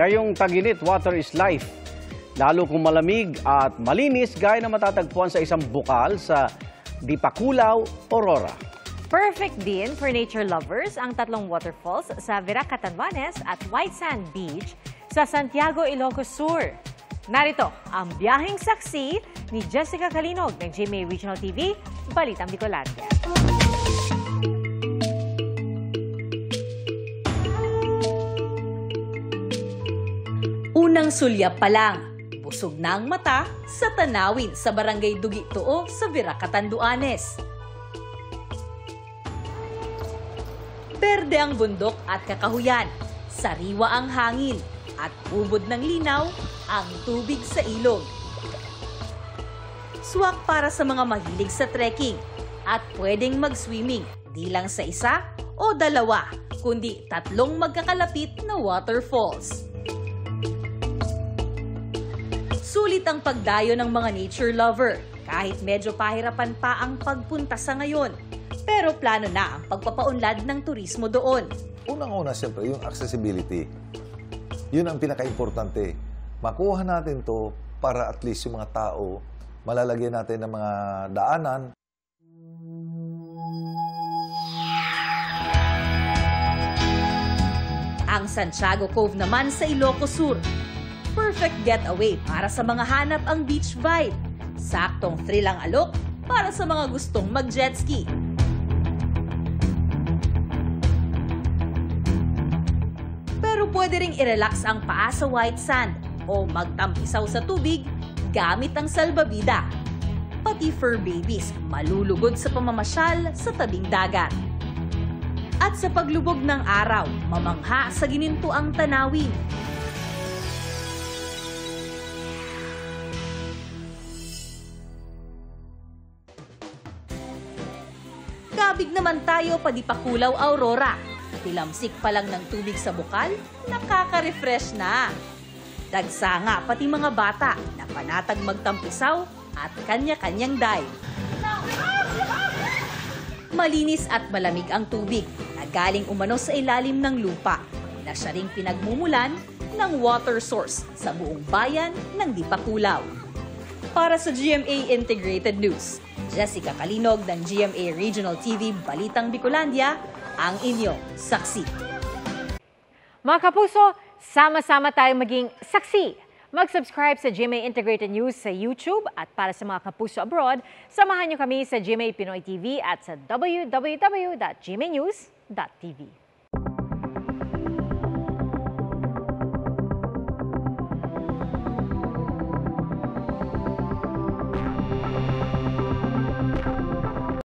Gayong taginit, water is life. Lalo kung malamig at malinis gaya na matatagpuan sa isang bukal sa Dipakulaw, Aurora. Perfect din for nature lovers ang tatlong waterfalls sa Vera Catanduanes at White Sand Beach sa Santiago, Ilocos Sur. Narito ang biyaheng saksi ni Jessica Calinog ng GMA Regional TV, Balitang Bicolandia. Unang sulyap pa lang, busog na ang mata sa tanawin sa Barangay Dugi-Tuo sa Vera Catanduanes. Berde ang bundok at kakahuyan, sariwa ang hangin, at ubod ng linaw ang tubig sa ilog. Swak para sa mga mahilig sa trekking at pwedeng mag-swimming di lang sa isa o dalawa, kundi tatlong magkakalapit na waterfalls. Sulit ang pagdayo ng mga nature lover kahit medyo pahirapan pa ang pagpunta sa ngayon. Pero plano na ang pagpapaunlad ng turismo doon. Unang-una, siyempre, yung accessibility. Yun ang pinaka-importante. Makuha natin to para at least yung mga tao, malalagyan natin ng mga daanan. Ang Santiago Cove naman sa Ilocos Sur. Perfect getaway para sa mga hanap ang beach vibe. Saktong thrill ang alok para sa mga gustong mag-jet ski. Pero pwede ring i-relax ang paa sa white sand o magtampisaw sa tubig gamit ang salbabida. Pati fur babies malulugod sa pamamasyal sa tabing dagat. At sa paglubog ng araw, mamangha sa ginintuang tanawin. Kabig naman tayo pa Dipakulaw, Aurora. Tilamsik pa lang ng tubig sa bukal, nakaka-refresh na. Dagsa nga pati mga bata na panatag magtampisaw at kanya-kanyang dive. Malinis at malamig ang tubig na galing umano sa ilalim ng lupa na siya ring pinagmumulan ng water source sa buong bayan ng Dipakulaw. Para sa GMA Integrated News, Jessica Calinog ng GMA Regional TV Balitang Bicolandia, ang inyong saksi. Mga kapuso, sama-sama tayo maging saksi. Mag-subscribe sa GMA Integrated News sa YouTube at para sa mga kapuso abroad, samahan niyo kami sa GMA Pinoy TV at sa www.gmanews.tv.